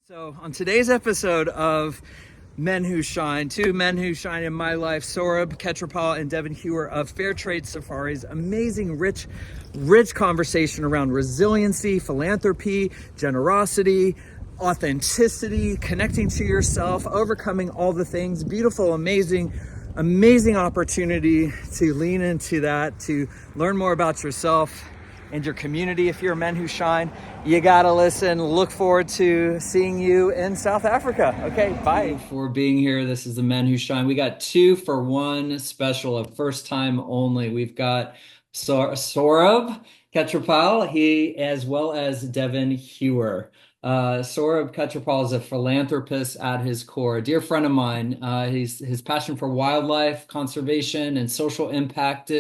So, on today's episode of Men Who Shine, two men who shine in my life, Saurabh, Khetrapal, and Devon Huer of Fair Trade Safaris. Amazing, rich conversation around resiliency, philanthropy, generosity, authenticity, connecting to yourself, overcoming all the things. Beautiful, amazing opportunity to lean into that, to learn more about yourself and your community. If you're Men Who Shine, you gotta listen. Look forward to seeing you in South Africa. Okay, bye. For being here. This is the Men Who Shine. We got 2-for-1 special, a first time only. We've got Saurabh Khetrapal, he as well as Devon Huer. Saurabh Khetrapal is a philanthropist at his core, a dear friend of mine. His passion for wildlife conservation and social impact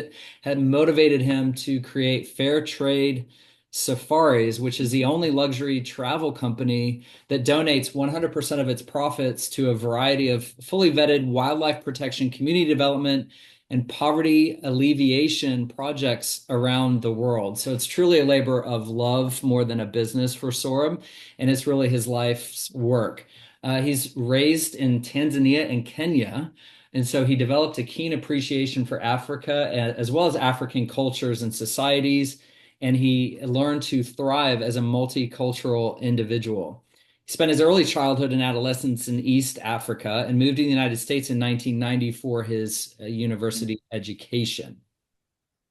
had motivated him to create Fair Trade Safaris, which is the only luxury travel company that donates 100% of its profits to a variety of fully vetted wildlife protection, community development, and poverty alleviation projects around the world. So it's truly a labor of love more than a business for Saurabh, and it's really his life's work. He's raised in Tanzania and Kenya, and so he developed a keen appreciation for Africa as well as African cultures and societies, and he learned to thrive as a multicultural individual. He spent his early childhood and adolescence in East Africa and moved to the United States in 1990 for his university education.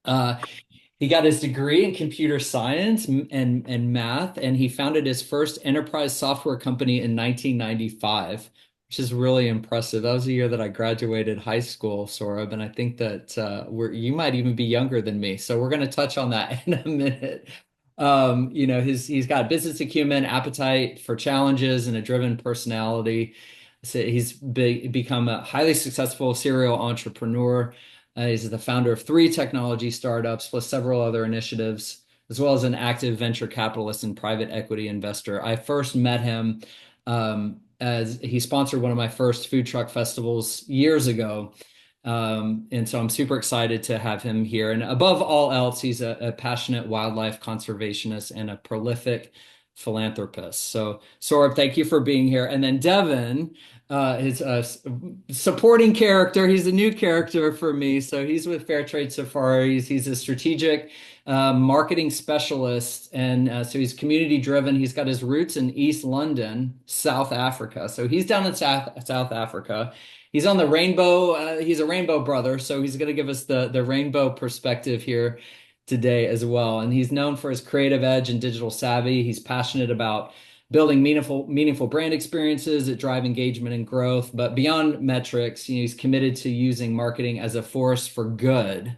He got his degree in computer science and math, and he founded his first enterprise software company in 1995, which is really impressive. That was the year that I graduated high school, Saurabh, and I think that you might even be younger than me. So we're going to touch on that in a minute. He's got business acumen, appetite for challenges, and a driven personality. So he's become a highly successful serial entrepreneur. He's the founder of 3 technology startups, plus several other initiatives, as well as an active venture capitalist and private equity investor. I first met him as he sponsored one of my first food truck festivals years ago. And so I'm super excited to have him here. And above all else, he's a passionate wildlife conservationist and a prolific philanthropist. So, Saurabh, thank you for being here. And then Devon is a supporting character. He's a new character for me. So he's with Fair Trade Safaris. He's a strategic marketing specialist. And so he's community driven. He's got his roots in East London, South Africa. So he's down in South Africa. He's on the rainbow. He's a rainbow brother, so he's going to give us the rainbow perspective here today as well. And he's known for his creative edge and digital savvy. He's passionate about building meaningful brand experiences that drive engagement and growth. But beyond metrics, he's committed to using marketing as a force for good,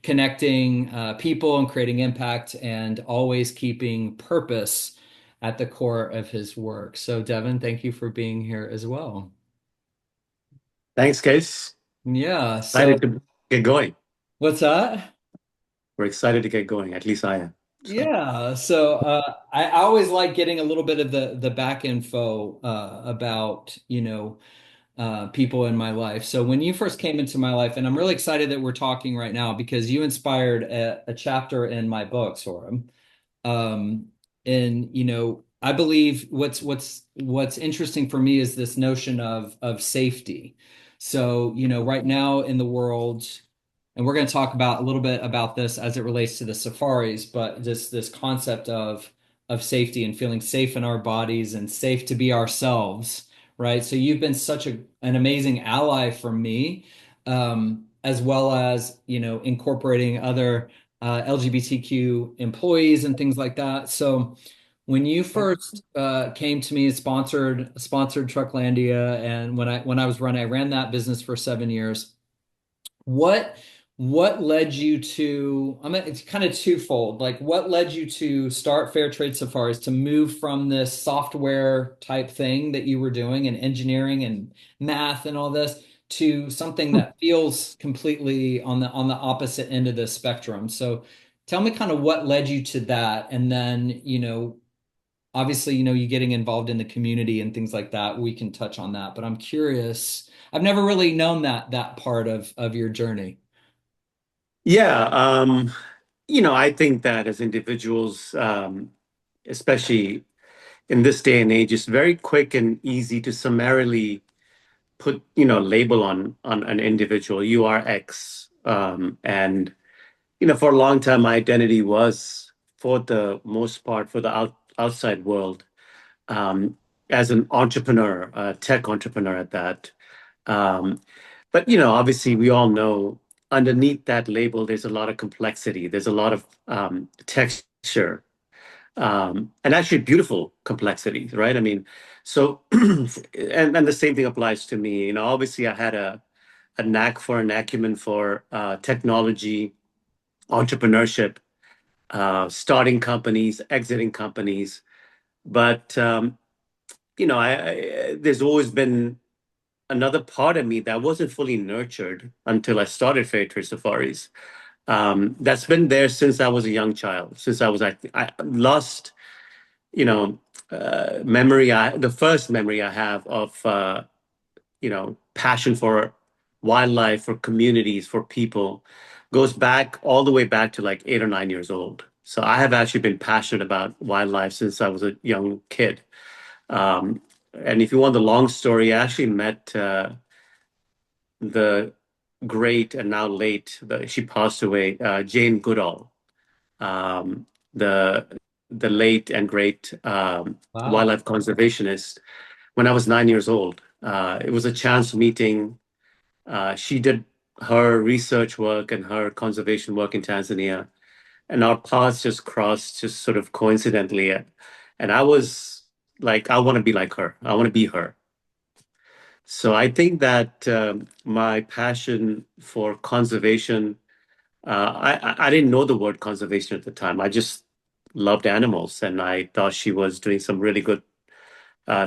connecting people and creating impact, and always keeping purpose at the core of his work. So, Devon, thank you for being here as well. Thanks, Case. Yeah. So Excited to get going. what's that? We're excited to get going. At least I am. So, Yeah. So I always like getting a little bit of the back info about, people in my life. So when you first came into my life, and I'm really excited that we're talking right now because you inspired a chapter in my book, Saurabh. And I believe what's interesting for me is this notion of safety. So, right now in the world, and we're going to talk about a little bit about this as it relates to the safaris, but this concept of safety and feeling safe in our bodies and safe to be ourselves, right? So you've been such an amazing ally for me, as well as incorporating other LGBTQ employees and things like that. So when you first came to me and sponsored Trucklandia, and when I was running, I ran that business for 7 years. What led you to, it's kind of twofold. Like, what led you to start Fair Trade Safaris, to move from this software type thing that you were doing and engineering and math and all this to something that feels completely on the opposite end of the spectrum? So tell me kind of what led you to that. And then, obviously, you getting involved in the community and things like that. We can touch on that, but I'm curious. I've never really known that part of your journey. yeah, I think that as individuals, especially in this day and age, it's very quick and easy to summarily put, label on an individual. You are X, and for a long time, my identity was, for the most part, for the outside world, um, as an entrepreneur, a tech entrepreneur at that. Um, but obviously, we all know underneath that label, there's a lot of complexity. There's a lot of texture, and actually beautiful complexity, right? I mean, so and the same thing applies to me. Obviously, I had a knack for an acumen for technology, entrepreneurship, starting companies, exiting companies. But there's always been another part of me that wasn't fully nurtured until I started Fair Trade Safaris. That's been there since I was a young child. Since I lost, you know, the first memory I have of, passion for wildlife, for communities, for people, goes back all the way back to like 8 or 9 years old. So I have actually been passionate about wildlife since I was a young kid. Um, and if you want the long story, I actually met the great and now late, she passed away, Jane Goodall, um, the the late and great Wow. wildlife conservationist. When I was 9 years old, it was a chance meeting. She did her research work and her conservation work in Tanzania, and our paths just crossed just sort of coincidentally. And I was like, I want to be like her. I want to be her. So I think that my passion for conservation, I didn't know the word conservation at the time. I just loved animals, and I thought she was doing some really good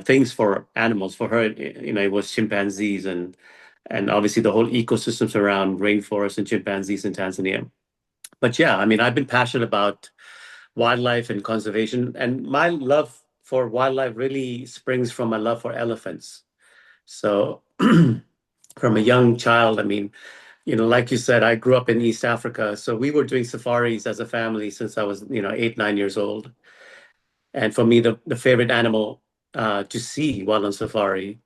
things for animals. For her, it was chimpanzees and obviously the whole ecosystems around rainforests and chimpanzees in Tanzania. But yeah, I mean, I've been passionate about wildlife and conservation, and my love for wildlife really springs from my love for elephants. So from a young child, I mean, like you said, I grew up in East Africa. So we were doing safaris as a family since I was, 8, 9 years old. And for me, the favorite animal to see while on safari,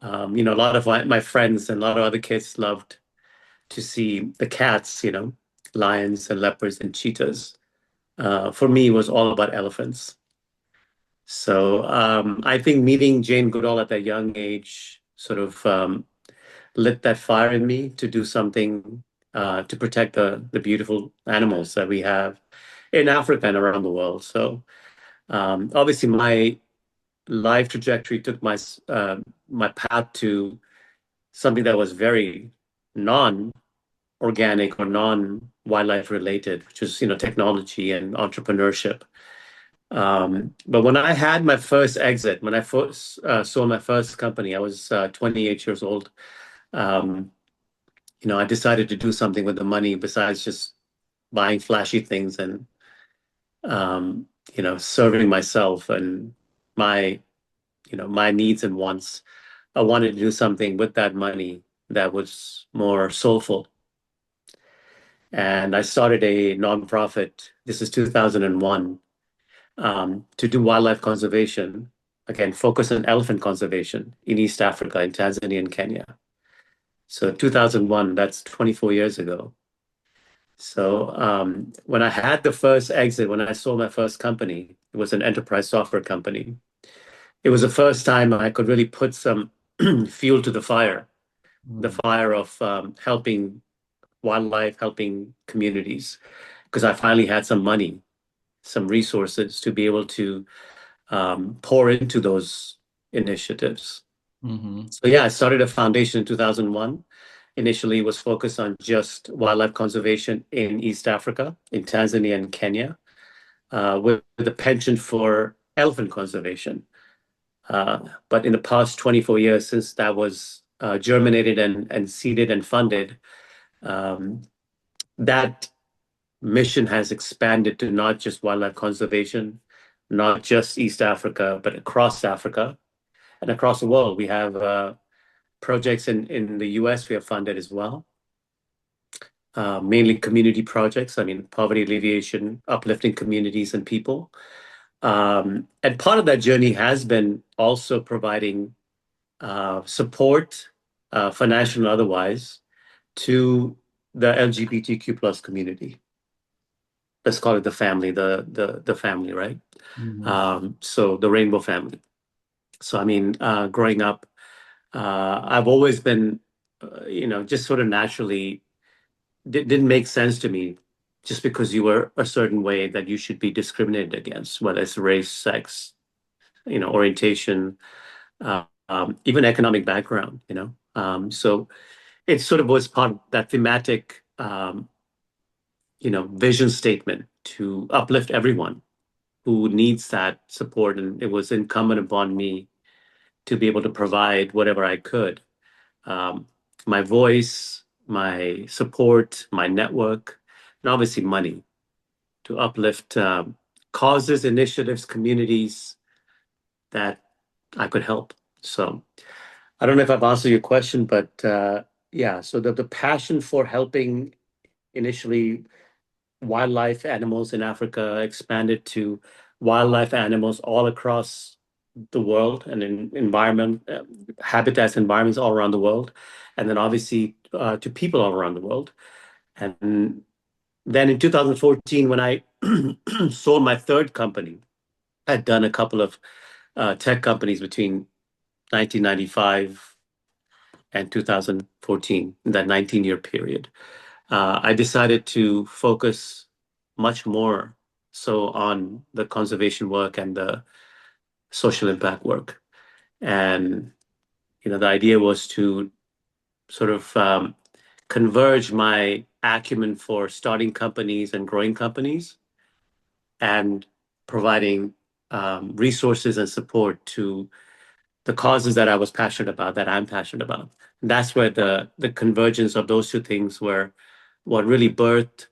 a lot of my friends and a lot of other kids loved to see the cats, lions and leopards and cheetahs. For me, it was all about elephants. So I think meeting Jane Goodall at that young age sort of lit that fire in me to do something to protect the beautiful animals that we have in Africa and around the world. So obviously, my life trajectory took my path to something that was very non-organic or non-wildlife related, which is technology and entrepreneurship. But when I had my first exit, when I first sold my first company, I was 28 years old. Um, I decided to do something with the money besides just buying flashy things and um, serving myself and my my needs and wants. I wanted to do something with that money that was more soulful. And I started a nonprofit. This is 2001, to do wildlife conservation. Again, focus on elephant conservation in East Africa, in Tanzania and Kenya. So 2001, that's 24 years ago. So when I had the first exit, when I sold my first company, it was an enterprise software company. It was the first time I could really put some fuel to the Mm. fire of helping wildlife, helping communities, because I finally had some money, some resources to be able to pour into those initiatives. Hmm. So yeah, I started a foundation in 2001. Initially, it was focused on just wildlife conservation in East Africa, in Tanzania and Kenya, with a penchant for elephant conservation. But in the past 24 years, since that was germinated and seeded and funded, um, that mission has expanded to not just wildlife conservation, not just East Africa, but across Africa and across the world. We have projects in the US we have funded as well, mainly community projects. I mean, poverty alleviation, uplifting communities and people. And part of that journey has been also providing support, financial and otherwise, to the LGBTQ plus community. Let's call it the family, the family, right? Mhm. So the rainbow family. So I mean, growing up, I've always been, just sort of naturally didn't make sense to me just because you were a certain way that you should be discriminated against, whether it's race, sex, orientation, even economic background, So it sort of was part of that thematic, vision statement to uplift everyone who needs that support. And it was incumbent upon me to be able to provide whatever I could. Um, my voice, my support, my network, and obviously money to uplift causes, initiatives, communities that I could help. So I don't know if I've answered your question, but yeah, so the passion for helping initially wildlife animals in Africa expanded to wildlife animals all across the world and in environment, habitats, environments all around the world. And then obviously to people all around the world. And then in 2014, when I sold my third company, I'd done a couple of tech companies between 1995 and 2014, in that 19-year period. I decided to focus much more so on the conservation work and the social impact work. And, the idea was to sort of converge my acumen for starting companies and growing companies and providing resources and support to the causes that I was passionate about, that I'm passionate about. And that's where the convergence of those two things were what really birthed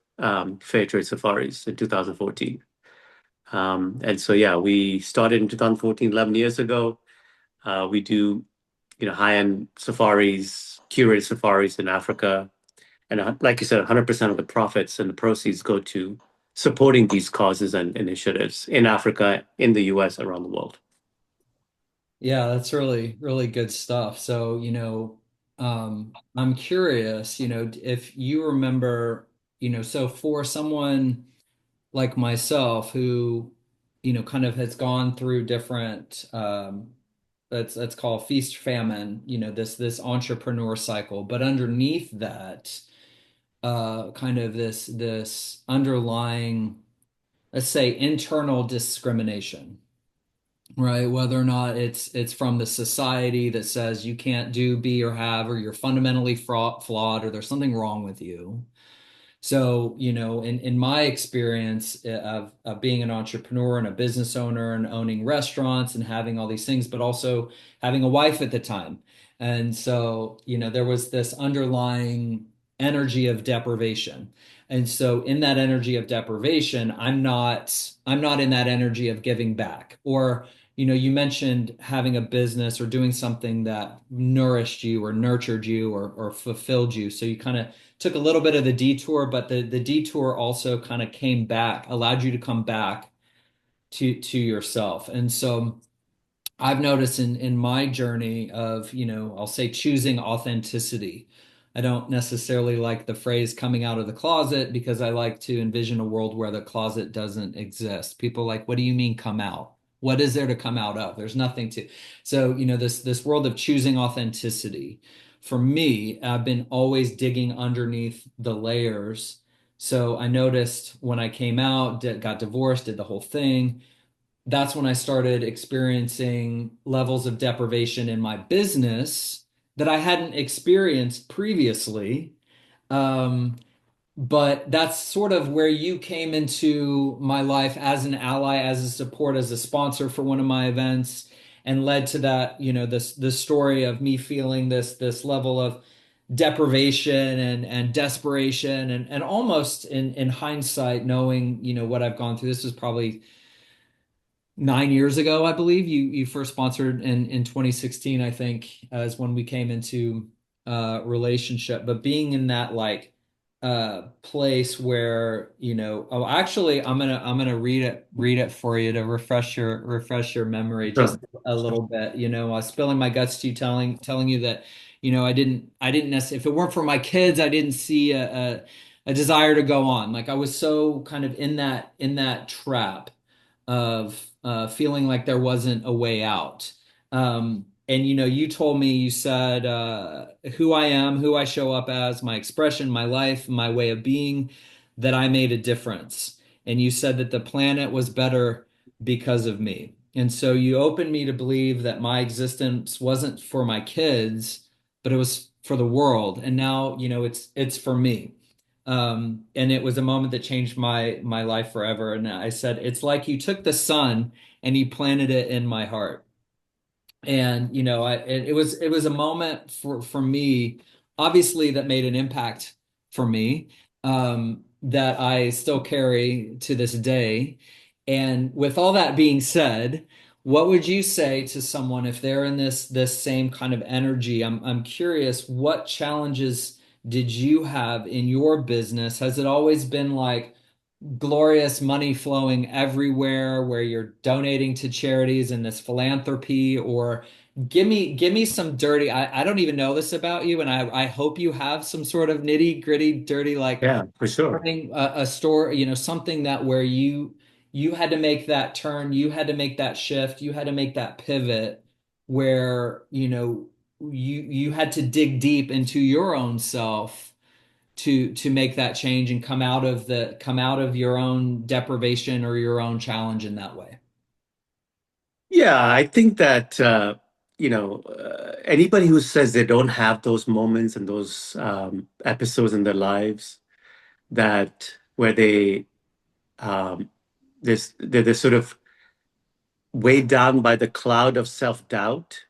Fair Trade Safaris in 2014. And so, yeah, we started in 2014, 11 years ago. We do, high-end safaris, curated safaris in Africa. And like you said, 100% of the profits and the proceeds go to supporting these causes and initiatives in Africa, in the US, around the world. Yeah, that's really, really good stuff. So, I'm curious, if you remember, so for someone like myself who, kind of has gone through different, let's call feast famine, this entrepreneur cycle, but underneath that, kind of this underlying, let's say, internal discrimination, right? Whether or not it's from the society that says you can't do, be, or have, or you're fundamentally flawed, or there's something wrong with you. So, in my experience of being an entrepreneur and a business owner and owning restaurants and having all these things, but also having a wife at the time. And so, there was this underlying energy of deprivation. And so in that energy of deprivation, I'm not in that energy of giving back. Or, you mentioned having a business or doing something that nourished you or nurtured you or fulfilled you. So you kind of took a little bit of the detour, but the detour also kind of came back, allowed you to come back to yourself. And so I've noticed in my journey of, I'll say choosing authenticity. I don't necessarily like the phrase coming out of the closet because I like to envision a world where the closet doesn't exist. People are like, what do you mean come out? What is there to come out of? There's nothing to. So, this world of choosing authenticity. For me, I've been always digging underneath the layers. So I noticed when I came out, got divorced, did the whole thing, that's when I started experiencing levels of deprivation in my business that I hadn't experienced previously. Um, but that's sort of where you came into my life as an ally, as a support, as a sponsor for one of my events, and led to that, this story of me feeling this level of deprivation and desperation and almost in hindsight, knowing, what I've gone through. This was probably 9 years ago, I believe you first sponsored in 2016, I think, is when we came into relationship. But being in that like place where, oh, actually, I'm gonna read it for you to refresh your memory just Sure. a little bit. I was spilling my guts to you, telling you that, I didn't necessarily, if it weren't for my kids, I didn't see a desire to go on. Like I was so kind of in that trap of feeling like there wasn't a way out. And you told me, you said, who I am, who I show up as, my expression, my life, my way of being, that I made a difference. And you said that the planet was better because of me. And so you opened me to believe that my existence wasn't for my kids, but it was for the world. And now, it's for me. And it was a moment that changed my life forever. And I said, it's like you took the sun and you planted it in my heart. And it was a moment for me, obviously, that made an impact for me, that I still carry to this day. And with all that being said, what would you say to someone if they're in this same kind of energy? I'm curious, what challenges did you have in your business? Has it always been like glorious money flowing everywhere where you're donating to charities and this philanthropy? Or give me some dirty, I don't even know this about you, and I hope you have some sort of nitty gritty dirty, like Yeah, for sure. turning a store, something that where you had to make that turn, you had to make that shift, you had to make that pivot, where you had to dig deep into your own self to make that change and come out of your own deprivation or your own challenge in that way. Yeah, I think that anybody who says they don't have those moments and those episodes in their lives that where um, they're sort of weighed down by the cloud of self-doubt,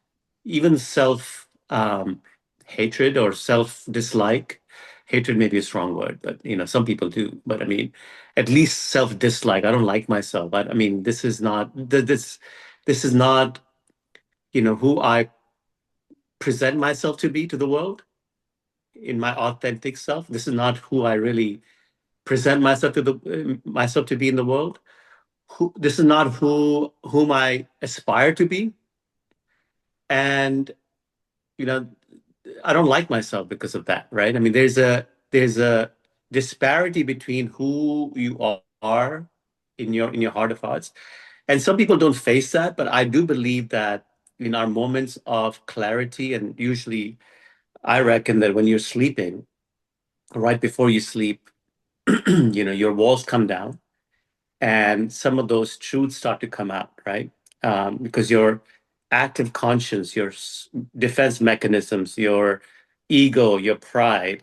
even self hatred or self-dislike. Hatred may be a strong word, but some people do. But I mean, at least self-dislike. I don't like myself. I mean, this is not who I present myself to be to the world in my authentic self. This is not who I really present myself to the myself to be in the world. This is not whom I aspire to be. And you know, I don't like myself because of that, right? I mean, there's a disparity between who you are in your heart of hearts. And some people don't face that, but I do believe that in our moments of clarity, and usually I reckon that when you're sleeping, right before you sleep, your walls come down and some of those truths start to come out, right? Because your active conscience, your defense mechanisms, your ego, your pride,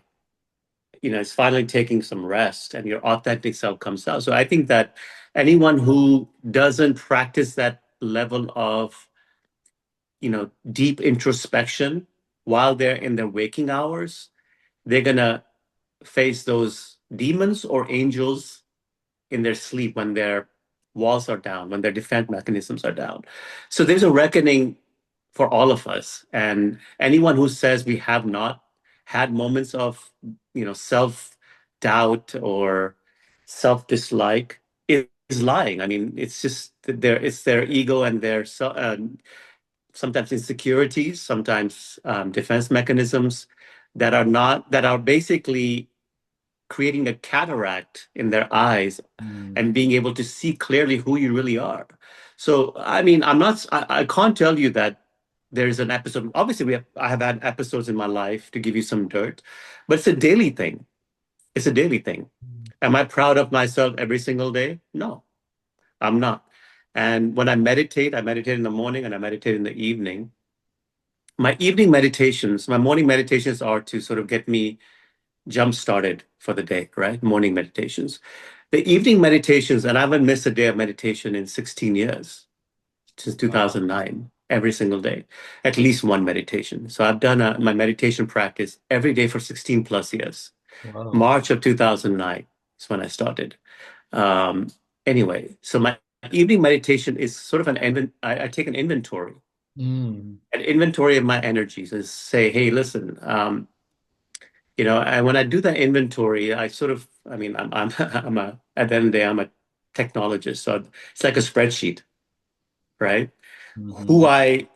is finally taking some rest and your authentic self comes out. So I think that anyone who doesn't practice that level of, deep introspection while they're in their waking hours, they're going to face those demons or angels in their sleep when their walls are down, when their defense mechanisms are down. So there's a reckoning for all of us. And anyone who says we have not had moments of, self doubt or self dislike is lying. I mean, it's just it's their ego and their sometimes insecurities, sometimes defense mechanisms that are basically creating a cataract in their eyes Mm. and being able to see clearly who you really are. So, I mean, I can't tell you that there's an episode. Obviously, I have had episodes in my life to give you some dirt, but it's a daily thing. It's a daily thing. Am I proud of myself every single day? No, I'm not. And when I meditate in the morning and I meditate in the evening. My morning meditations are to sort of get me jump started for the day, right? Morning meditations. The evening meditations, and I haven't missed a day of meditation in 16 years, since Wow. 2009, every single day, at least one meditation. So I've done my meditation practice every day for 16 plus years. Wow. March of 2009 is when I started. Um, anyway, so my evening meditation is sort of I take Mm. an inventory of my energies and say, hey, listen, And when I do that inventory, I sort of, I mean, at the end of the day, I'm a technologist. So it's like a spreadsheet, right? Who Hmm. I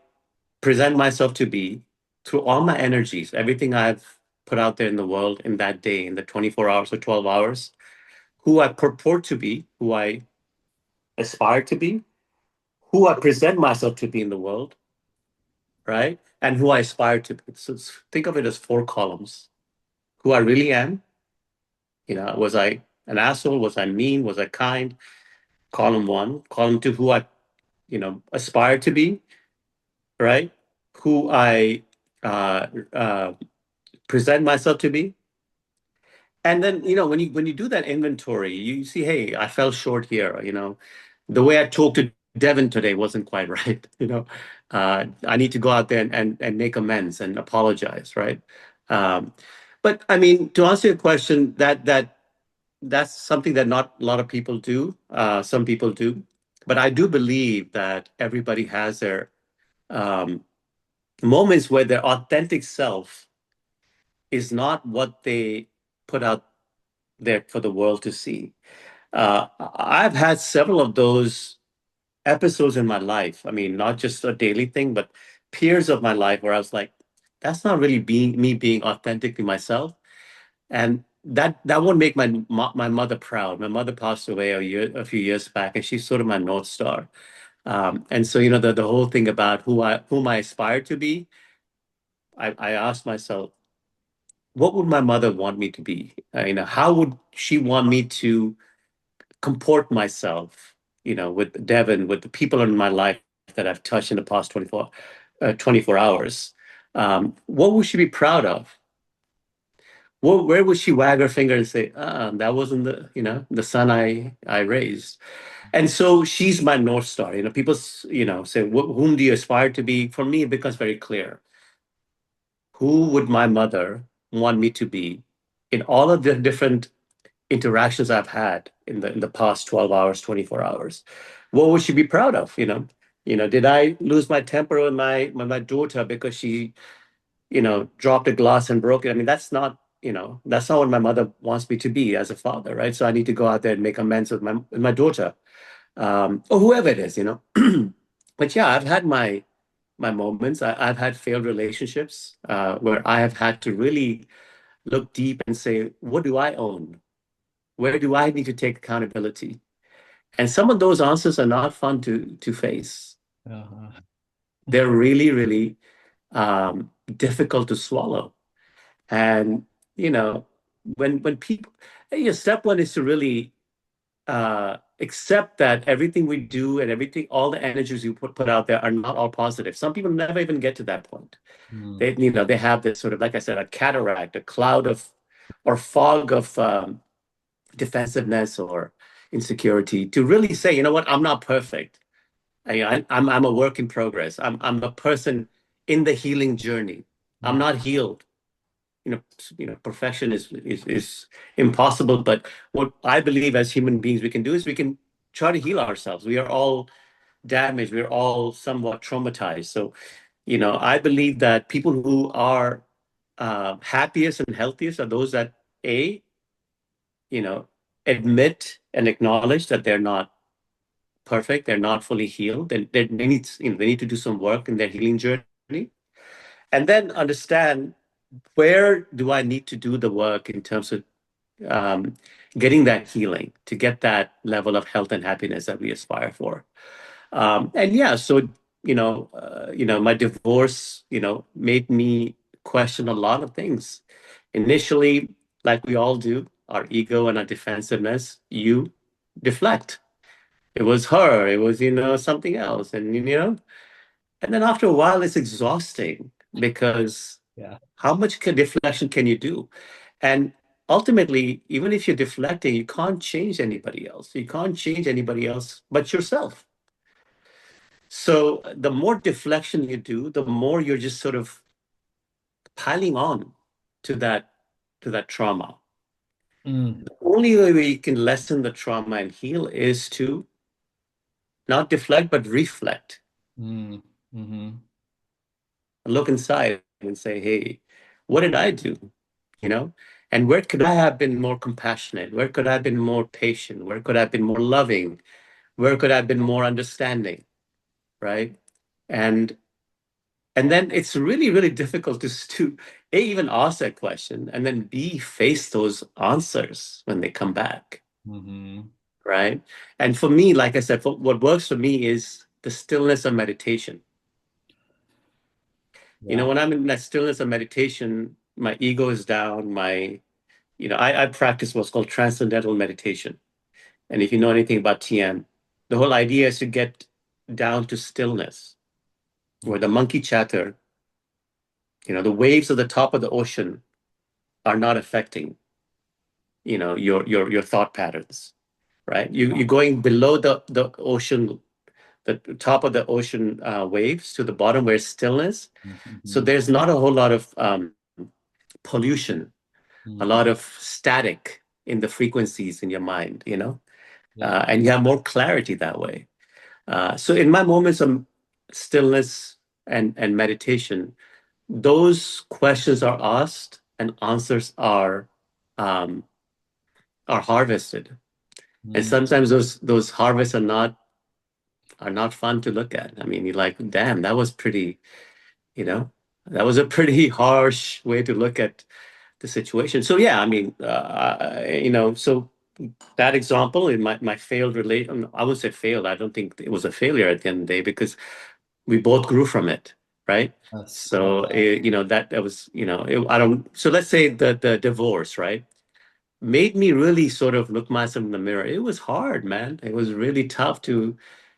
present myself to be through all my energies, everything I've put out there in the world in that day, in the 24 hours or 12 hours, who I purport to be, who I aspire to be, who I present myself to be in the world, right? And who I aspire to be. So think of it as four columns. Who I really am, was I an asshole? Was I mean? Was I kind? Column one. Column two, who I, aspire to be, right? Who I uh, uh, present myself to be. And then, when you do that inventory, you see, hey, I fell short here. The way I talked to Devon today wasn't quite right. I need to go out there and make amends and apologize, right? Um, but I mean, to answer your question, that's something that not a lot of people do. Some people do, but I do believe that everybody has their um, moments where their authentic self is not what they put out there for the world to see. I've had several of those episodes in my life. I mean, not just a daily thing, but periods of my life where I was like, that's not really being me being authentically myself. And that won't make my mother proud. My mother passed away a few years back, and she's sort of my North Star. And so, the whole thing about whom I aspire to be, I asked myself, what would my mother want me to be? How would she want me to comport myself, with Devon, with the people in my life that I've touched in the past 24 hours. What would she be proud of? Where would she wag her finger and say, that wasn't the son I raised? And so she's my North Star. People, say, whom do you aspire to be? For me, it becomes very clear. Who would my mother want me to be in all of the different interactions I've had in the past 12 hours, 24 hours? What would she be proud of? Did I lose my temper with my daughter because she, dropped a glass and broke it? I mean, that's not what my mother wants me to be as a father, right? So I need to go out there and make amends with my daughter, or whoever it is. But yeah, I've had my moments. I've had failed relationships where I have had to really look deep and say, what do I own? Where do I need to take accountability? And some of those answers are not fun to face. Uh-huh. They're really, really difficult to swallow. And when people, step one is to really accept that everything we do and all the energies you put out there are not all positive. Some people never even get to that point. Mm. They have this sort of, like I said, a cataract, a cloud of, or fog of defensiveness or insecurity to really say, you know what, I'm not perfect. I'm a work in progress. I'm a person in the healing journey. I'm Mm. not healed. Perfection is impossible. But what I believe as human beings we can do is we can try to heal ourselves. We are all damaged. We're all somewhat traumatized. So, I believe that people who are happiest and healthiest are those that you know, admit and acknowledge that they're not perfect, they're not fully healed, they need to do some work in their healing journey, and then understand where do I need to do the work in terms of um, getting that healing to get that level of health and happiness that we aspire for. And yeah, so my divorce, made me question a lot of things. Initially, like we all do, our ego and our defensiveness, you deflect. It was her, it was, something else. And then after a while, it's exhausting because Yeah. how much deflection can you do? And ultimately, even if you're deflecting, you can't change anybody else. You can't change anybody else but yourself. So the more deflection you do, the more you're just sort of piling on to that trauma. Mm. The only way we can lessen the trauma and heal is to not deflect, but reflect. Mm. Mm-hmm. Look inside and say, hey, what did I do? you know? And where could I have been more compassionate? Where could I have been more patient? Where could I have been more loving? Where could I have been more understanding? Right? And and then it's really, really difficult to A, even ask that question, and then B, face those answers when they come back. Mm-hmm. Right? And for me, like I said, what works for me is the stillness of meditation. Yeah. When I'm in that stillness of meditation, my ego is down. I practice what's called transcendental meditation. And if you know anything about TM, the whole idea is to get down to stillness, where the monkey chatter, the waves at the top of the ocean are not affecting, your thought patterns, right? You're going below the ocean, the top of the ocean waves to the bottom where it's stillness. So Mm-hmm. there's not a whole lot of pollution, a Mm-hmm. lot of static in the frequencies in your mind, Yeah. and you have more clarity that way. So in my moments of stillness and meditation, those questions are asked and answers um, are harvested. And Mm-hmm. sometimes those harvests are not fun to look at. I mean, you're like, damn, that was pretty, you know, that was a pretty harsh way to look at the situation. So yeah, I mean, so that example in my failed relate, I would say failed. I don't think it was a failure at the end of the day because we both grew from it, right? That's So that was I don't. So let's say the divorce, right? Made me really sort of look myself in the mirror. It was hard, man. It was really tough to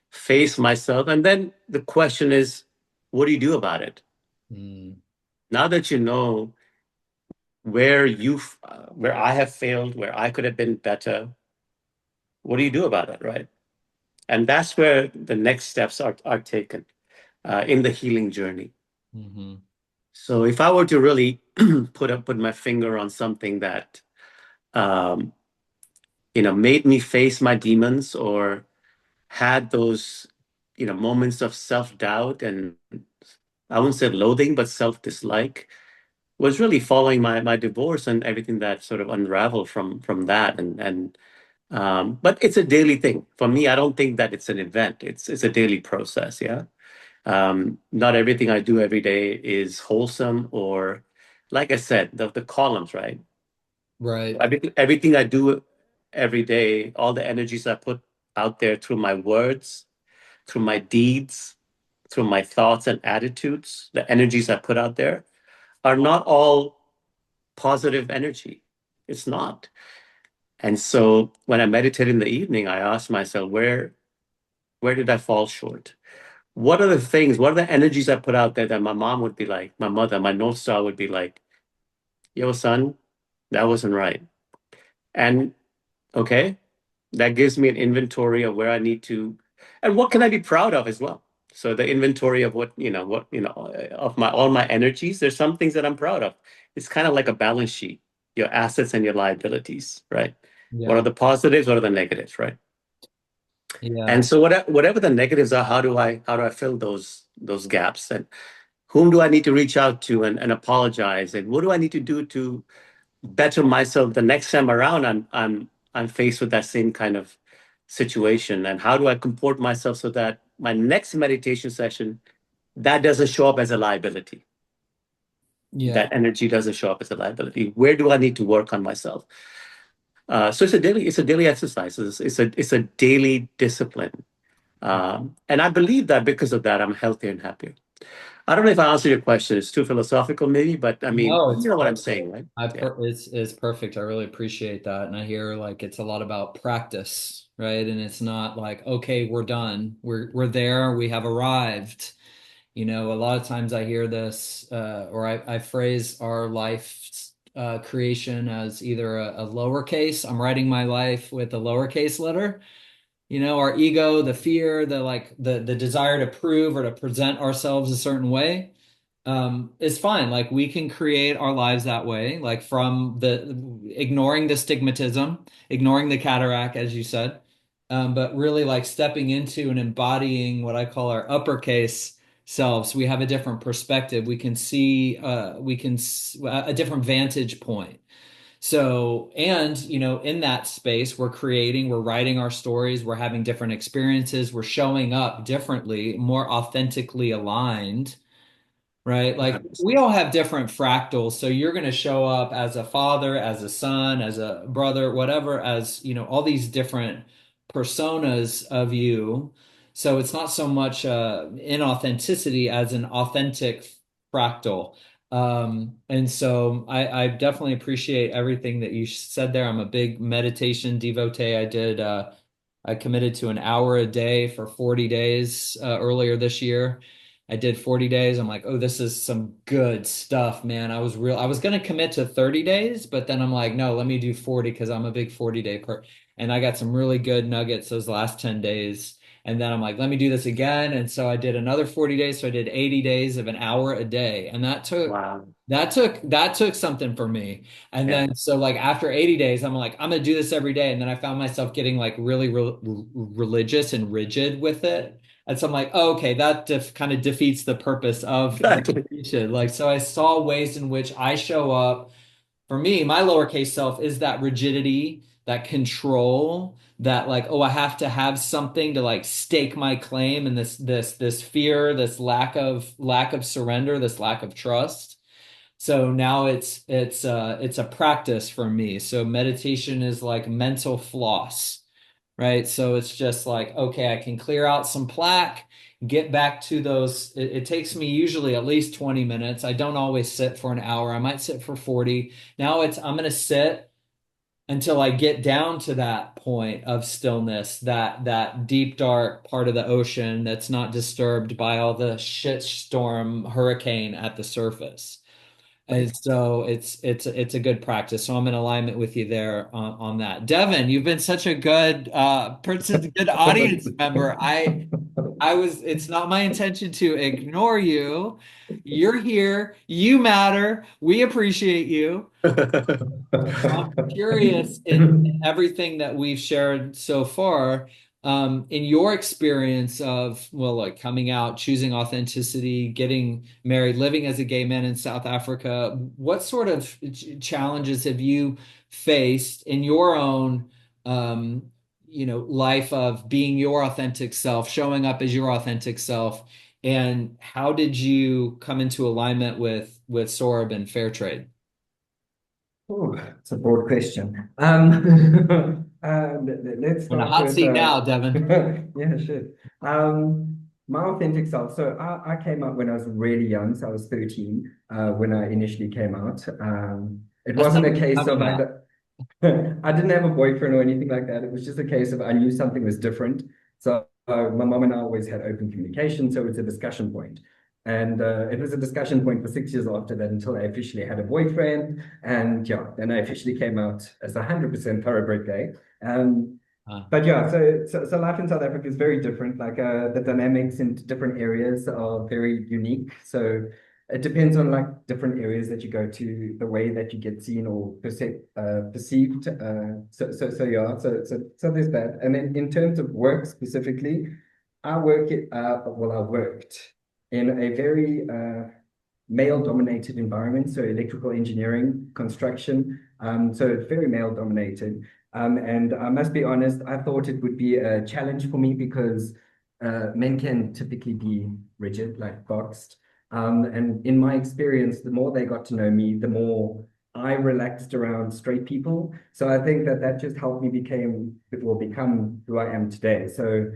face myself. And then the question is, what do you do about it? mm, Now that you know where I have failed, where I could have been better, what do you do about it, right? And that's where the next steps are taken in the healing journey. mm-hmm. So if I were to really put my finger on something that um, made me face my demons or had those moments of self-doubt and I wouldn't say loathing, but self-dislike was really following my divorce and everything that sort of unraveled from that and but it's a daily thing for me. I don't think that it's an event. It's a daily process. Yeah. Not everything I do every day is wholesome or, like I said, the columns, right? Right. Everything I do every day, all the energies I put out there through my words, through my deeds, through my thoughts and attitudes, the energies I put out there are not all positive energy. It's not. And so when I meditate in the evening, I ask myself, where did I fall short? What are the energies I put out there that my mom would be like, my mother, my North Star would be like, yo, son, that wasn't right. And okay, that gives me an inventory of where I need to, and what can I be proud of as well. So the inventory of of my all my energies. There's some things that I'm proud of. It's kind of like a balance sheet, your assets and your liabilities, right? What are Yeah. the positives? What are the negatives, right? Yeah. And so whatever the negatives are, how do I fill those gaps? And whom do I need to reach out to and apologize? And what do I need to do to better myself the next time around I'm faced with that same kind of situation? And how do I comport myself so that my next meditation session that doesn't show up as a liability? Yeah. That energy doesn't show up as a liability. Where do I need to work on myself? So it's a daily exercise. It's a daily discipline. And I believe that because of that, I'm healthier and happier. I don't know if I answered your question. It's too philosophical, maybe, but I mean, No, it's you know what I'm perfect. saying, right? Yeah. It's perfect. I really appreciate that. And I hear like it's a lot about practice, right? And it's not like, okay, we're done. We're there. We have arrived. A lot of times I hear this, or I phrase our life creation as either a lowercase. I'm writing my life with a lowercase letter. Our ego, the fear, the desire to prove or to present ourselves a certain way, is fine. Like we can create our lives that way, like from the ignoring the stigmatism, ignoring the cataract, as you said, but really like stepping into and embodying what I call our uppercase. selves. We have a different perspective. We can see a different vantage point. So, and in that space, we're creating, we're writing our stories, we're having different experiences, we're showing up differently, more authentically aligned, right? Like we all have different fractals. So you're going to show up as a father, as a son, as a brother, whatever, as, all these different personas of you. So it's not so much inauthenticity as an authentic fractal. And so I definitely appreciate everything that you said there. I'm a big meditation devotee. I committed to an hour a day for 40 days earlier this year. I did 40 days. I'm like, oh, this is some good stuff, man. I was going to commit to 30 days, but then I'm like, no, let me do 40 because I'm a big 40-day and I got some really good nuggets those last 10 days. And then I'm like, let me do this again. And so I did another 40 days. So I did 80 days of an hour a day. And Wow. that took something for me. And Yeah. then so like after 80 days, I'm like, I'm gonna do this every day. And then I found myself getting like really religious and rigid with it. And so I'm like, oh, okay, that kind of defeats the purpose of Exactly. meditation. Like, so I saw ways in which I show up. For me, my lowercase self is that rigidity, that control, that like, oh, I have to have something to like stake my claim, and this fear, this lack of surrender, this lack of trust. So now it's a practice for me. So meditation is like mental floss, right? So it's just like, okay, I can clear out some plaque, get back to those. It takes me usually at least 20 minutes. I don't always sit for an hour. I might sit for 40. Now I'm going to sit until I get down to that point of stillness, that deep dark part of the ocean that's not disturbed by all the shitstorm hurricane at the surface. And so it's a good practice. So I'm in alignment with you there on that. Devon, you've been such a good person, good audience member. I was, it's not my intention to ignore you. You're here, you matter, we appreciate you. I'm curious in everything that we've shared so far, in your experience of, well, like coming out, choosing authenticity, getting married, living as a gay man in South Africa, what sort of challenges have you faced in your own, life of being your authentic self, showing up as your authentic self, and how did you come into alignment with Saurabh and fair trade? Oh, it's a broad question. Let's On a start hot with seat now, Devon. yeah, sure. My authentic self. So I came out when I was really young. So I was 13 when I initially came out. It That's wasn't not a case coming of out. I didn't have a boyfriend or anything like that. It was just a case of I knew something was different. So my mom and I always had open communication. So it's a discussion point. And it was a discussion point for 6 years after that until I officially had a boyfriend. And yeah, then I officially came out as 100% thoroughbred gay. Um, Uh, but yeah, so life in South Africa is very different. Like the dynamics in different areas are very unique. So it depends on like different areas that you go to, the way that you get seen or perceived. So yeah, so there's that. And then in terms of work specifically, I worked in a very male-dominated environment, so electrical engineering, construction. So it's very male-dominated. And I must be honest, I thought it would be a challenge for me because men can typically be rigid, like boxed. And in my experience, the more they got to know me, the more I relaxed around straight people. So I think that that just helped me become who I am today. So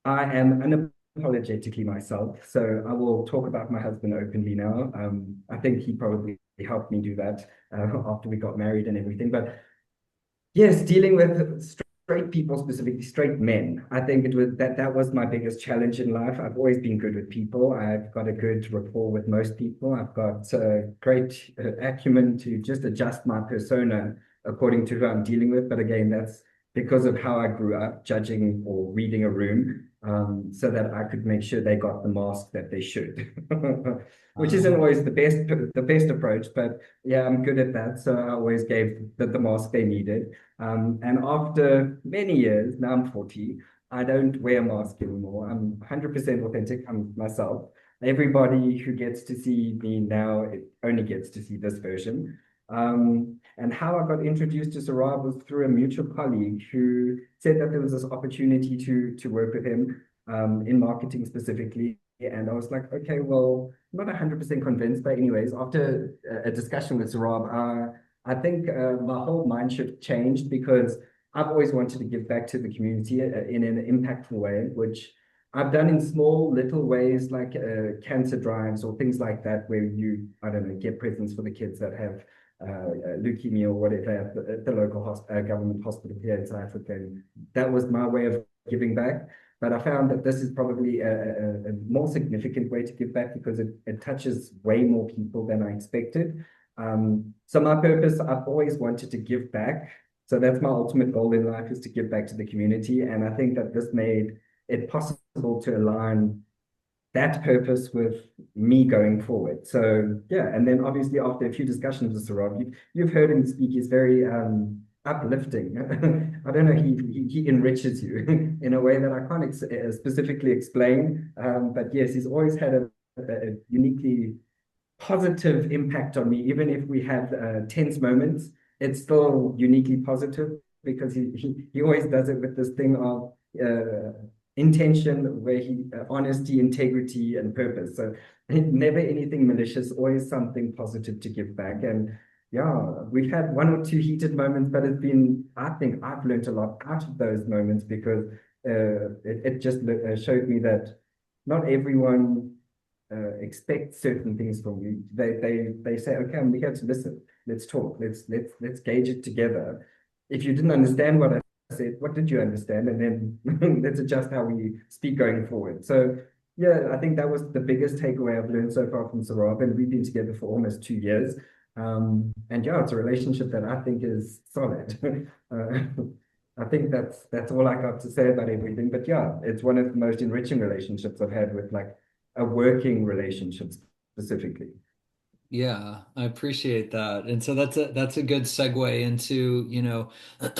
I am unapologetically myself. So I will talk about my husband openly now. I think he probably helped me do that after we got married and everything. But yes, dealing with straight people, specifically straight men, I think that was my biggest challenge in life. I've always been good with people. I've got a good rapport with most people. I've got great acumen to just adjust my persona according to who I'm dealing with. But again, that's because of how I grew up, judging or reading a room, so that I could make sure they got the mask that they should, which isn't always the best approach. But yeah, I'm good at that. So I always gave the mask they needed. And after many years, now I'm 40, I don't wear a mask anymore. I'm 100% authentic. I'm myself. everybody who gets to see me now, it only gets to see this version. And how I got introduced to Saurabh was through a mutual colleague who said that there was this opportunity to work with him in marketing specifically. And I was like, okay, well, not 100% convinced, but anyways, after a discussion with Saurabh, I think my whole mind shift changed because I've always wanted to give back to the community in an impactful way, which I've done in small little ways like cancer drives or things like that, where you, I don't know, get presents for the kids that have leukemia or whatever at the local government hospital here in South Africa. And that was my way of giving back. But I found that this is probably a more significant way to give back because it touches way more people than I expected. So my purpose, I've always wanted to give back. So that's my ultimate goal in life, is to give back to the community. And I think that this made it possible to align that purpose with me going forward. So yeah, and then obviously after a few discussions with Saurabh, you've heard him speak. He's very uplifting. I don't know. He enriches you in a way that I can't specifically explain. But yes, he's always had a uniquely positive impact on me. Even if we have tense moments, it's still uniquely positive because he always does it with this thing of intention, where he honesty, integrity, and purpose. So never anything malicious, always something positive to give back. And yeah, we've had one or two heated moments, but it's been, I think I've learned a lot out of those moments because it just showed me that not everyone expect certain things from you. They say, okay, I'm here to listen. Let's talk. Let's gauge it together. If you didn't understand what I said, what did you understand? And then let's adjust how we speak going forward. So yeah, I think that was the biggest takeaway I've learned so far from Saurabh, and we've been together for almost 2 years. And yeah, it's a relationship that I think is solid. I think that's all I got to say about everything. But yeah, it's one of the most enriching relationships I've had with like a working relationship specifically. Yeah, I appreciate that. And so that's a good segue into,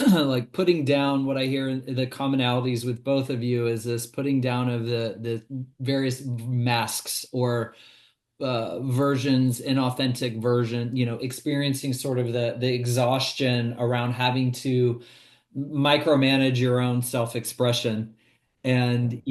like putting down what I hear in the commonalities with both of you is this putting down of the various masks or versions, inauthentic version, experiencing sort of the exhaustion around having to micromanage your own self-expression and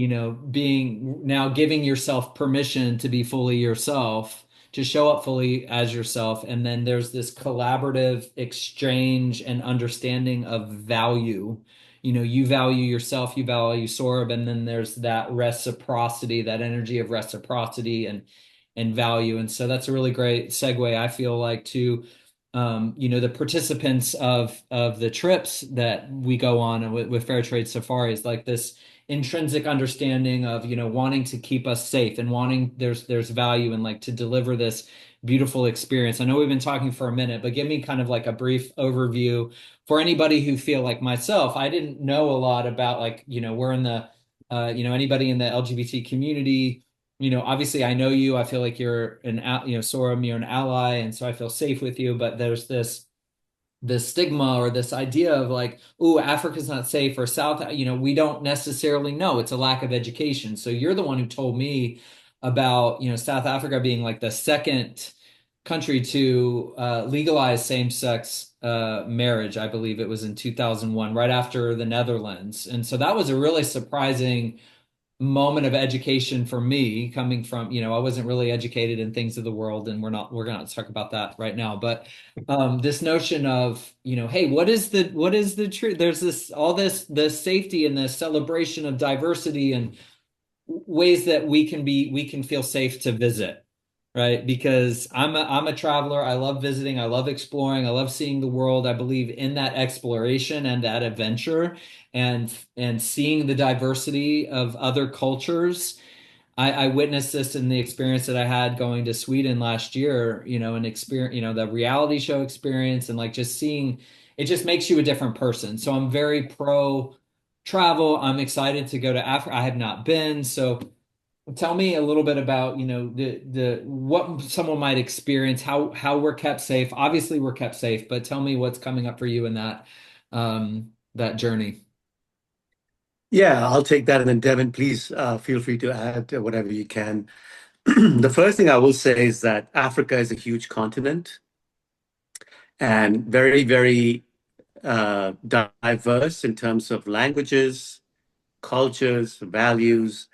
being now giving yourself permission to be fully yourself, to show up fully as yourself. And then there's this collaborative exchange and understanding of value. You value yourself, you value Saurabh, and then there's that reciprocity, that energy of reciprocity and value. And so that's a really great segue, I feel like, to the participants of the trips that we go on with Fair Trade Safaris, like this intrinsic understanding of wanting to keep us safe and wanting there's value and like to deliver this beautiful experience. I know we've been talking for a minute, but give me kind of like a brief overview for anybody who feel like myself. I didn't know a lot about like we're in the anybody in the LGBT community. Obviously I know you. I feel like you're Saurabh, you're an ally, and so I feel safe with you. But there's this stigma or this idea of like, oh, Africa's not safe, or South, we don't necessarily know. It's a lack of education. So you're the one who told me about, South Africa being like the second country to legalize same-sex marriage. I believe it was in 2001, right after the Netherlands. And so that was a really surprising moment of education for me, coming from, I wasn't really educated in things of the world, and we're going to talk about that right now. But this notion of, hey, what is the truth? There's the safety and the celebration of diversity and ways that we can feel safe to visit, right? Because I'm a traveler. I love visiting. I love exploring. I love seeing the world. I believe in that exploration and that adventure, and seeing the diversity of other cultures. I witnessed this in the experience that I had going to Sweden last year, an experience, the reality show experience, and like just seeing it just makes you a different person. So I'm very pro travel. I'm excited to go to Africa. I have not been. So tell me a little bit about, the what someone might experience, how we're kept safe. Obviously we're kept safe, but tell me what's coming up for you in that journey. Yeah, I'll take that. And then Devon, please feel free to add whatever you can. The first thing I will say is that Africa is a huge continent and very, very diverse in terms of languages, cultures, values,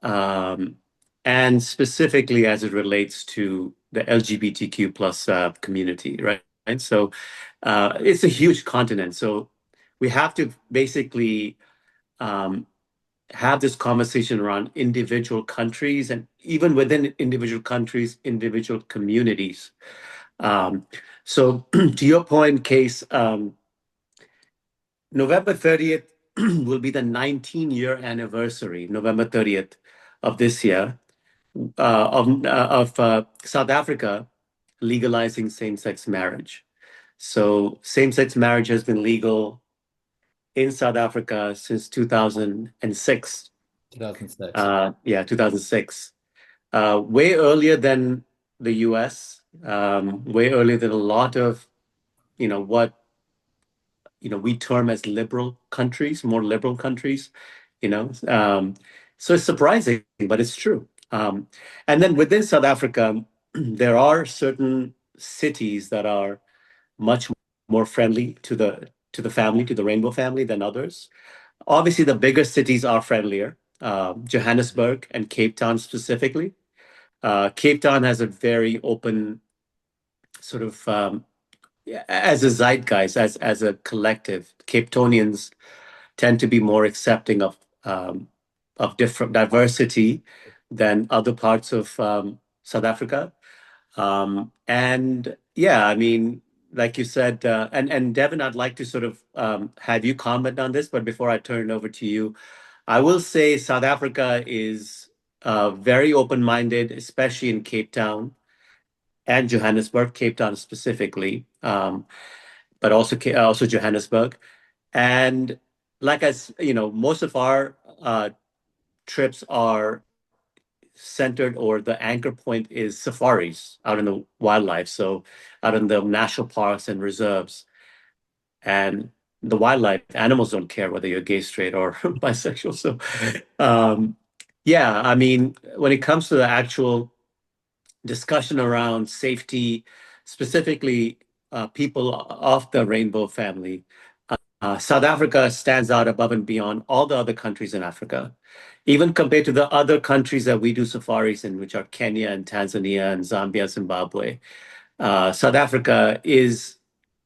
um, and specifically as it relates to the LGBTQ plus community, right? And so it's a huge continent. So we have to basically um, have this conversation around individual countries and even within individual countries, individual communities. Um, so to your point, Case, November 30th will be the 19-year anniversary, November 30th of this year, of South Africa legalizing same-sex marriage. So same-sex marriage has been legal in South Africa since 2006. 2006. Yeah, 2006. Way earlier than the US, way earlier than a lot of, what, we term as liberal countries, more liberal countries, you know. So it's surprising, but it's true. And then within South Africa, there are certain cities that are much more friendly to the family, to the rainbow family than others. Obviously, the bigger cities are friendlier, Johannesburg and Cape Town specifically. Cape Town has a very open sort of as a zeitgeist, as a collective. Cape Townians tend to be more accepting of different diversity than other parts of South Africa. And yeah, I mean, like you said, and Devin, I'd like to sort of have you comment on this, but before I turn it over to you, I will say South Africa is very open-minded, especially in Cape Town and Johannesburg, Cape Town specifically, but also Johannesburg. And like most of our trips are centered, or the anchor point is safaris out in the wildlife. So out in the national parks and reserves. And the wildlife animals don't care whether you're gay, straight, or bisexual. So yeah, I mean, when it comes to the actual discussion around safety, specifically people of the rainbow family, South Africa stands out above and beyond all the other countries in Africa, even compared to the other countries that we do safaris in, which are Kenya and Tanzania and Zambia, Zimbabwe. South Africa is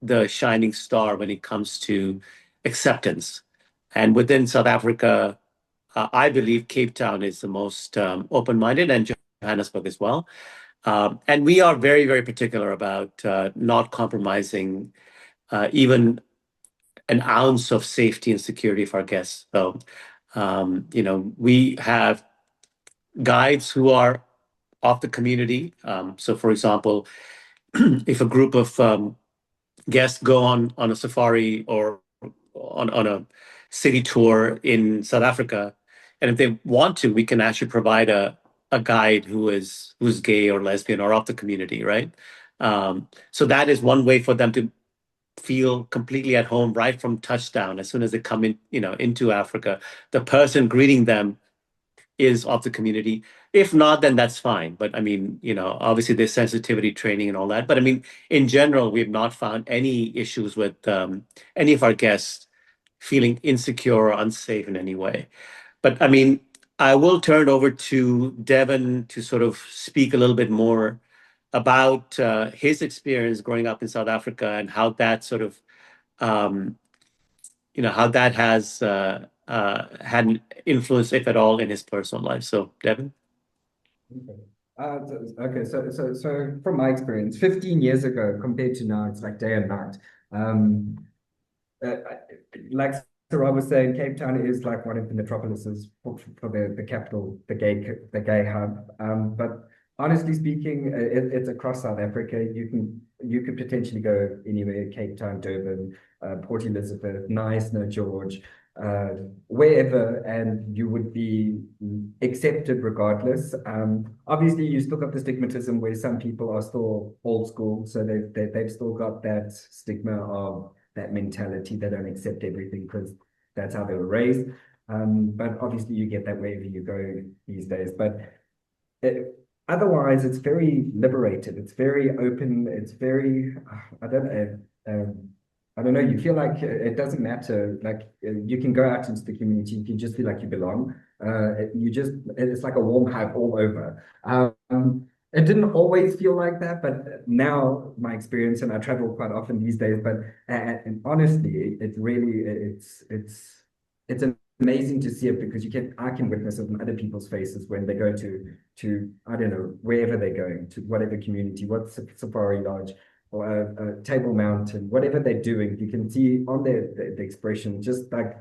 the shining star when it comes to acceptance. And within South Africa, I believe Cape Town is the most open-minded, and Johannesburg as well. And we are very, very particular about not compromising even an ounce of safety and security for our guests. So, we have guides who are of the community. So, for example, if a group of guests go on a safari or on a city tour in South Africa, and if they want to, we can actually provide a guide who's gay or lesbian or of the community, right? So that is one way for them to feel completely at home right from touchdown. As soon as they come in, into Africa, the person greeting them is of the community. If not, then that's fine. But I mean, obviously there's sensitivity training and all that. But I mean, in general, we've not found any issues with any of our guests feeling insecure or unsafe in any way. But I mean, I will turn over to Devon to sort of speak a little bit more about his experience growing up in South Africa and how that sort of, um, how that has had an influence, if at all, in his personal life. So, Devon? Okay. Okay, so from my experience, 15 years ago compared to now, it's like day and night. Uh, like Saurabh was saying, Cape Town is like one of the metropolises for the capital, the gay hub. But honestly speaking, it's across South Africa. You could potentially go anywhere: Cape Town, Durban, Port Elizabeth, Knysna, George, uh, wherever, and you would be accepted regardless. Obviously, you still got the stigmatism where some people are still old school, so they've still got that stigma of that mentality. They don't accept everything because that's how they were raised. But obviously, you get that wherever you go these days. But otherwise it's very liberated. It's very open. It's very, I don't know. I don't know. You feel like it doesn't matter. Like you can go out into the community. You can just feel like you belong. It's like a warm hug all over. It didn't always feel like that, but now my experience, and I travel quite often these days, but and honestly, it really, it's amazing to see it because I can witness it in other people's faces when they go to I don't know, wherever they're going to, whatever community, what safari lodge or Table Mountain, whatever they're doing, you can see on the expression, just like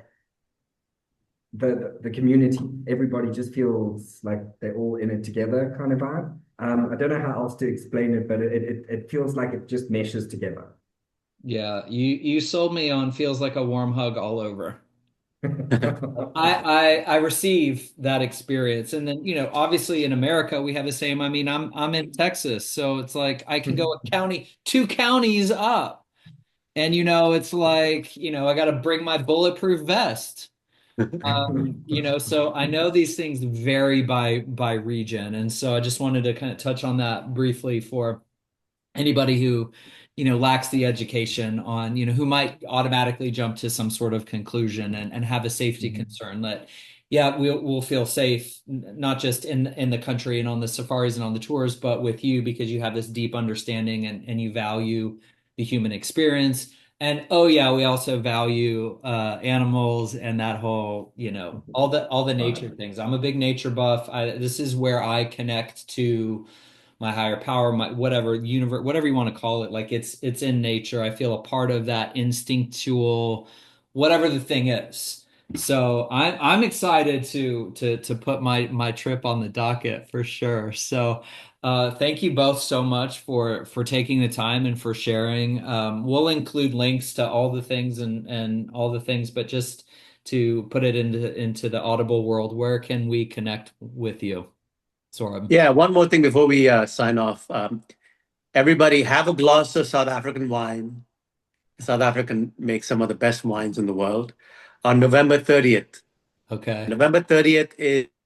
the community, everybody just feels like they're all in it together kind of vibe. I don't know how else to explain it, but it feels like it just meshes together. Yeah, you sold me on feels like a warm hug all over. I receive that experience. And then, obviously in America we have the same. I mean, I'm in Texas, so it's like I can go two counties up. And it's like, I got to bring my bulletproof vest. So I know these things vary by region. And so I just wanted to kind of touch on that briefly for anybody who lacks the education on who might automatically jump to some sort of conclusion and have a safety concern that yeah we'll feel safe not just in the country and on the safaris and on the tours, but with you because you have this deep understanding and you value the human experience. And oh yeah, we also value animals and that whole all the nature things. I'm a big nature buff. This is where I connect to my higher power, my whatever universe, whatever you want to call it. Like it's in nature. I feel a part of that instinctual, whatever the thing is. So I'm excited to put my trip on the docket for sure. So thank you both so much for taking the time and for sharing. We'll include links to all the things and all the things, but just to put it into the Audible world, where can we connect with you, Saurabh? Yeah, one more thing before we sign off. Everybody have a glass of South African wine. South Africa makes some of the best wines in the world. On November 30th, Okay. November 30th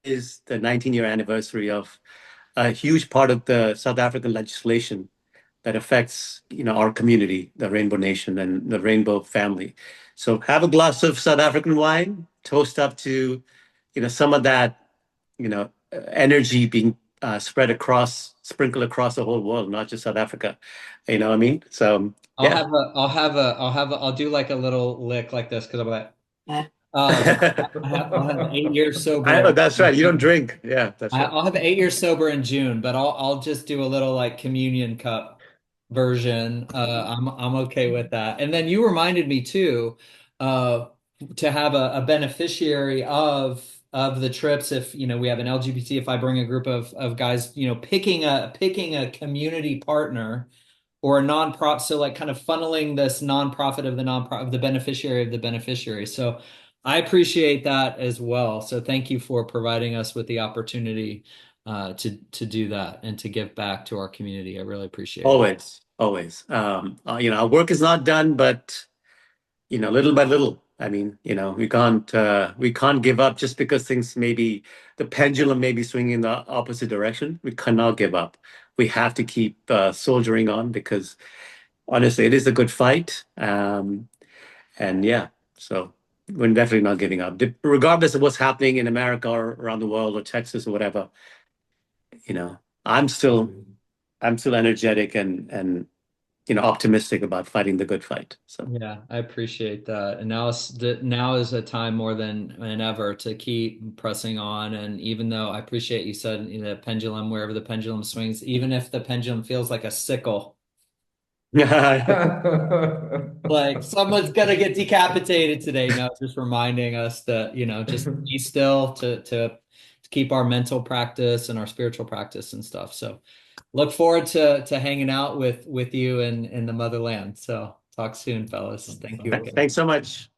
is the 19-year anniversary of a huge part of the South African legislation that affects, our community, the Rainbow Nation and the Rainbow family. So have a glass of South African wine, toast up to, some of that, energy being sprinkled across the whole world, not just South Africa. You know what I mean? So yeah. I'll do like a little lick like this because I'm like, I'll have 8 years sober. That's right. You don't drink. Yeah, that's right. I'll have 8 years sober in June, but I'll just do a little like communion cup version. I'm okay with that. And then you reminded me too, uh, to have a beneficiary of the trips. If we have an LGBT, if I bring a group of guys, picking a community partner or a nonprofit, so like kind of funneling this nonprofit of the nonprofit of the beneficiary of the beneficiary. So I appreciate that as well. So thank you for providing us with the opportunity to do that and to give back to our community. I really appreciate it. Always, always. Our work is not done, but little by little. I mean, we can't give up just because the pendulum may be swinging in the opposite direction. We cannot give up. We have to keep soldiering on because honestly, it is a good fight. And yeah, so we're definitely not giving up, regardless of what's happening in America or around the world or Texas or whatever. You know, I'm still, I'm still energetic and optimistic about fighting the good fight. So Yeah, I appreciate that. And now is a time more than ever to keep pressing on. And even though I appreciate you said the pendulum, wherever the pendulum swings, even if the pendulum feels like a sickle, like someone's gonna get decapitated today. No, just reminding us that, just be still to keep our mental practice and our spiritual practice and stuff. So look forward to hanging out with you in the motherland. So talk soon, fellas. Thank you again. thanks so much.